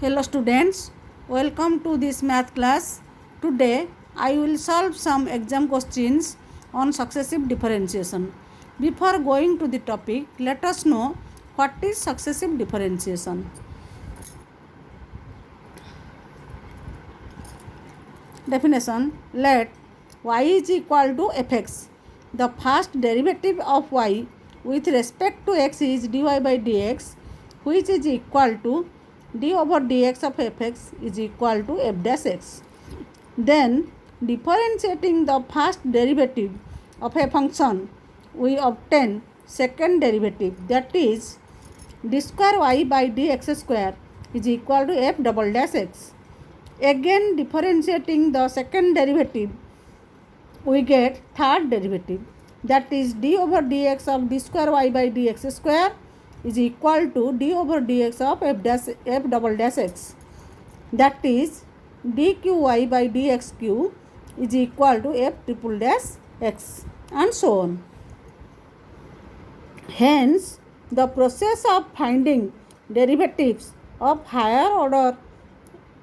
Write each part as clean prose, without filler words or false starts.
Hello students, welcome to this math class. Today I will solve some exam questions on successive differentiation. Before going to the topic, let us know what is successive differentiation. Definition: let y is equal to fx. The first derivative of y with respect to x is dy by dx, which is equal to d over dx of fx is equal to f dash x. Then differentiating the first derivative of a function, we obtain second derivative, that is d square y by dx square is equal to f double dash x. Again differentiating the second derivative, we get third derivative, that is d over dx of d square y by dx square is equal to d over dx of f double dash x, that is dqy by dxq is equal to f triple dash x, and so on. Hence, the process of finding derivatives of higher order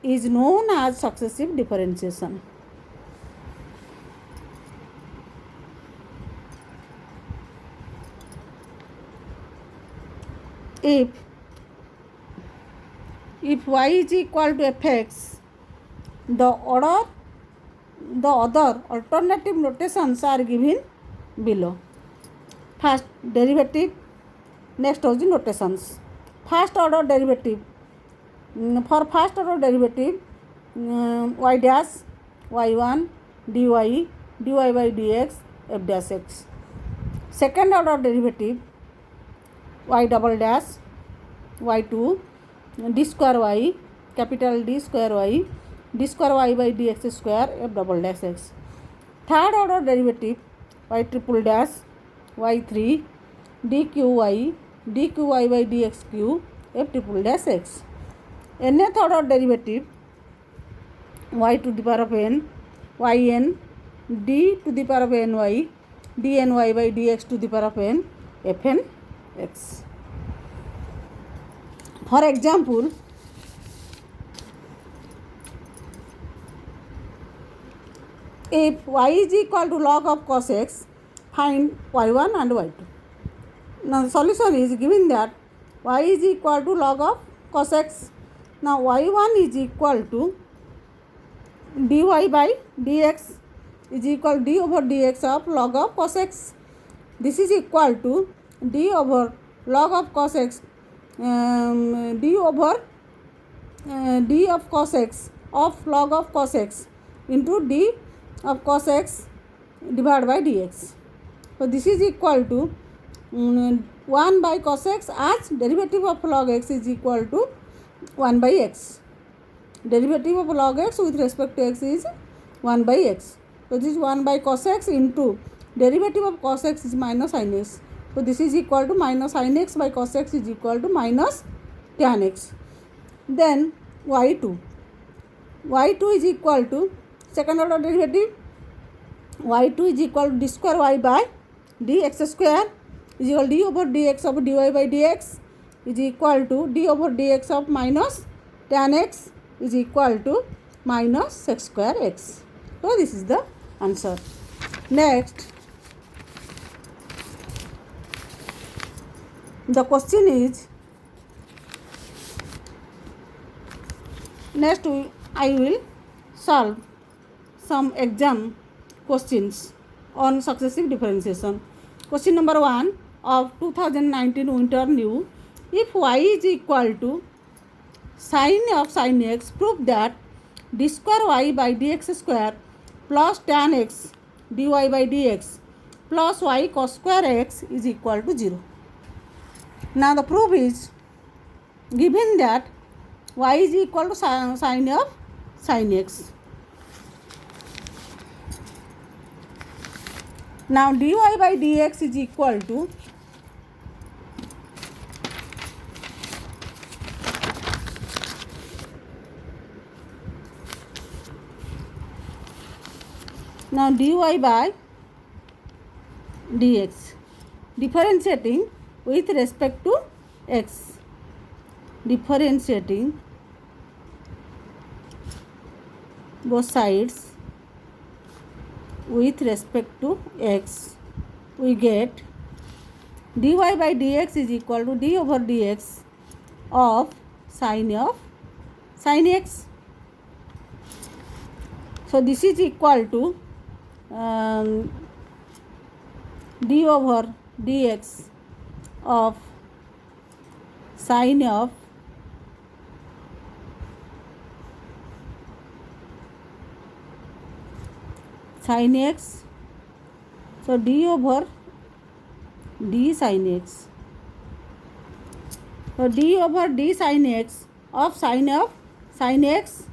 is known as successive differentiation. If y is equal to fx, the other alternative notations are given below. First derivative, next is the notations. First order derivative, for first order derivative, y dash y1 dy by dx f dash x. Second order derivative, y double dash y2 d square y, capital D square y, d square y by dx square f double dash x. Third order derivative, y triple dash y3 dqy by dxq f triple dash x. Nth order derivative, y to the power of n yn d to the power of ny dny by dx to the power of n fn x. For example, if y is equal to log of cos x, find y1 and y2. Now the solution is given that y is equal to log of cos x. Now y1 is equal to dy by dx is equal to d over dx of log of cos x. This is equal to d over log of cos x, d over d of cos x of log of cos x into d of cos x divided by dx. So this is equal to 1 by cos x, as derivative of log x is equal to 1 by x. Derivative of log x with respect to x is 1 by x. So this is 1 by cos x into derivative of cos x is minus sin x. So this is equal to minus sin x by cos x is equal to minus tan x. Then y2 is equal to second order derivative, y2 is equal to d square y by dx square is equal to d over dx of dy by dx is equal to d over dx of minus tan x is equal to minus sec square x. So this is the answer. Next, the question is, I will solve some exam questions on successive differentiation. Question number 1 of 2019 winter new: if y is equal to sin of sin x, prove that d square y by dx square plus tan x dy by dx plus y cos square x is equal to 0. Now the proof is given that y is equal to sin of sin x. Now dy by dx is equal to dy by dx, differentiating with respect to x, differentiating both sides with respect to x, we get dy by dx is equal to d over dx of sin x. So this is equal to d over dx of sin x. So d over d sin x. So d over d sin x of sin x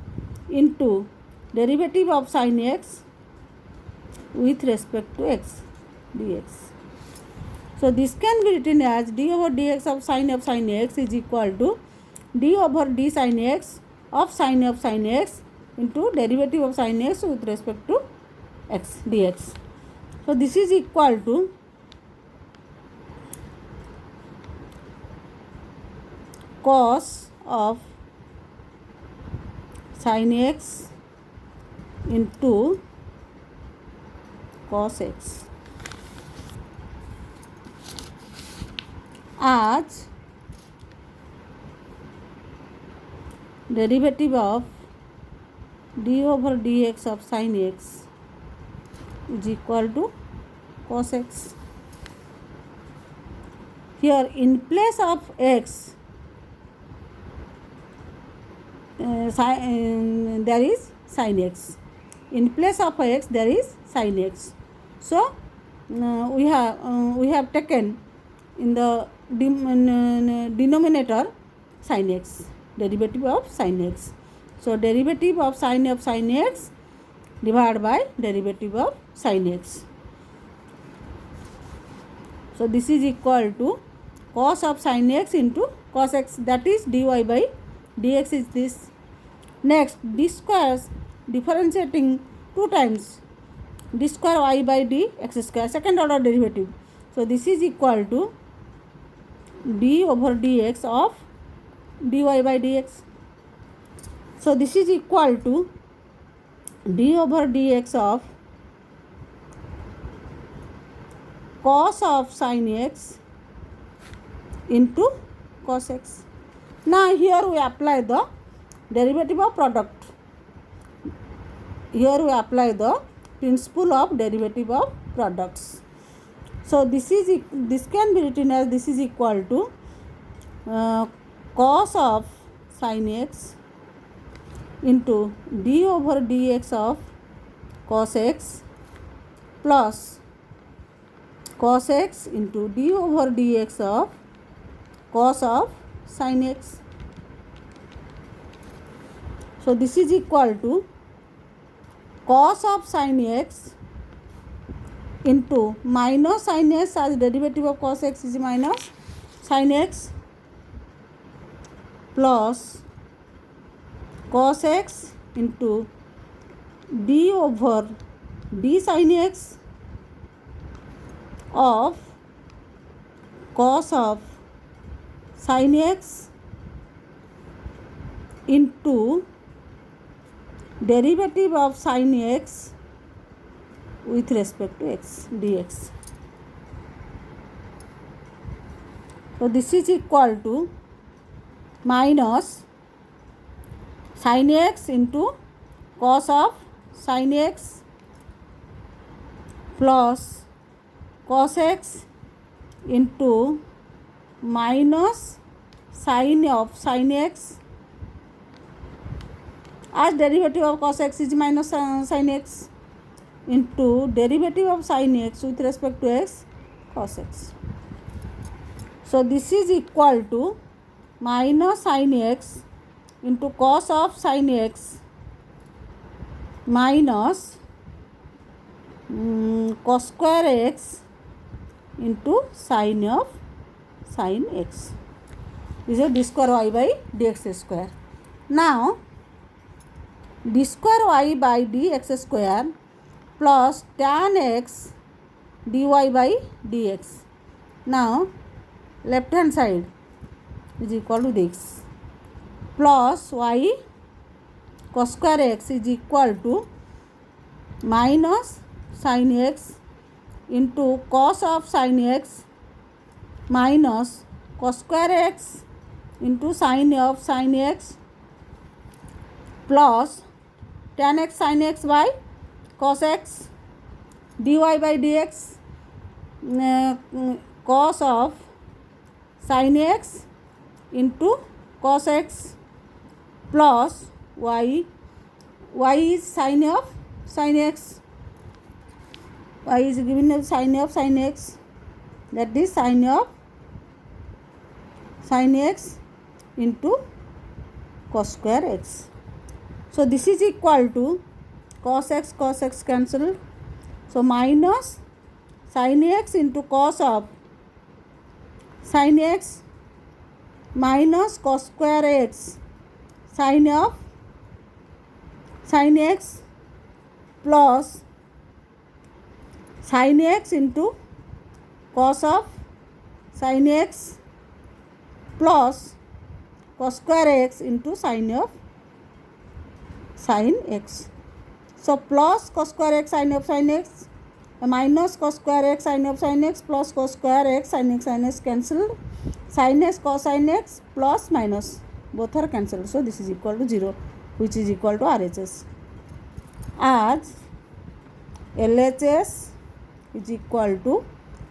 into derivative of sin x with respect to x dx. So this can be written as d over dx of sin x is equal to d over d sin x of sin x into derivative of sin x with respect to x dx. So this is equal to cos of sin x into cos x, as derivative of d over dx of sin x is equal to cos x. Here in place of x there is sin x. In place of x there is sin x. So we have taken in the denominator sin x, derivative of sin x. So derivative of sin x divided by derivative of sin x. So this is equal to cos of sin x into cos x, that is dy by dx is this. Next, d squares differentiating 2 times d square y by d x square, second order derivative. So this is equal to d over dx of dy by dx. So this is equal to d over dx of cos of sin x into cos x. Now here we apply the derivative of product. Here we apply the principle of derivative of products. So this can be written as this is equal to cos of sin x into d over dx of cos x plus cos x into d over dx of cos of sin x. So this is equal to cos of sin x into minus sin x, as derivative of cos x is minus sin x, plus cos x into d over d sin x of cos of sin x into derivative of sin x with respect to x dx. So this is equal to minus sin x into cos of sin x plus cos x into minus sin of sin x, as derivative of cos x is minus sin x, into derivative of sin x with respect to x cos x. So this is equal to minus sin x into cos of sin x minus cos square x into sin of sin x. This is d square y by dx square. Now d square y by dx square plus tan x dy by dx. Now left hand side is equal to this plus y cos square x is equal to minus sin x into cos of sin x minus cos square x into sin of sin x plus tan x sin x by cos x dy by dx cos of sin x into cos x plus y is sin of sin x, y is given as sin of sin x, that is sin of sin x into cos square x. So this is equal to cos x cancel, so minus sin x into cos of sin x minus cos square x sin of sin x plus sin x into cos of sin x plus cos square x into sin of sin x. So plus cos square x sin of sin x minus cos square x sin of sin x plus cos square x sin x cancelled, sin x cos sin x plus minus both are cancelled. So this is equal to 0, which is equal to RHS, as LHS is equal to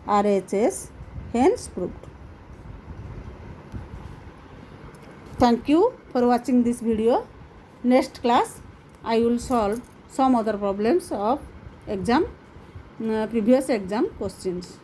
RHS, hence proved. Thank you for watching this video. Next class I will solve some other problems of exam, previous exam questions.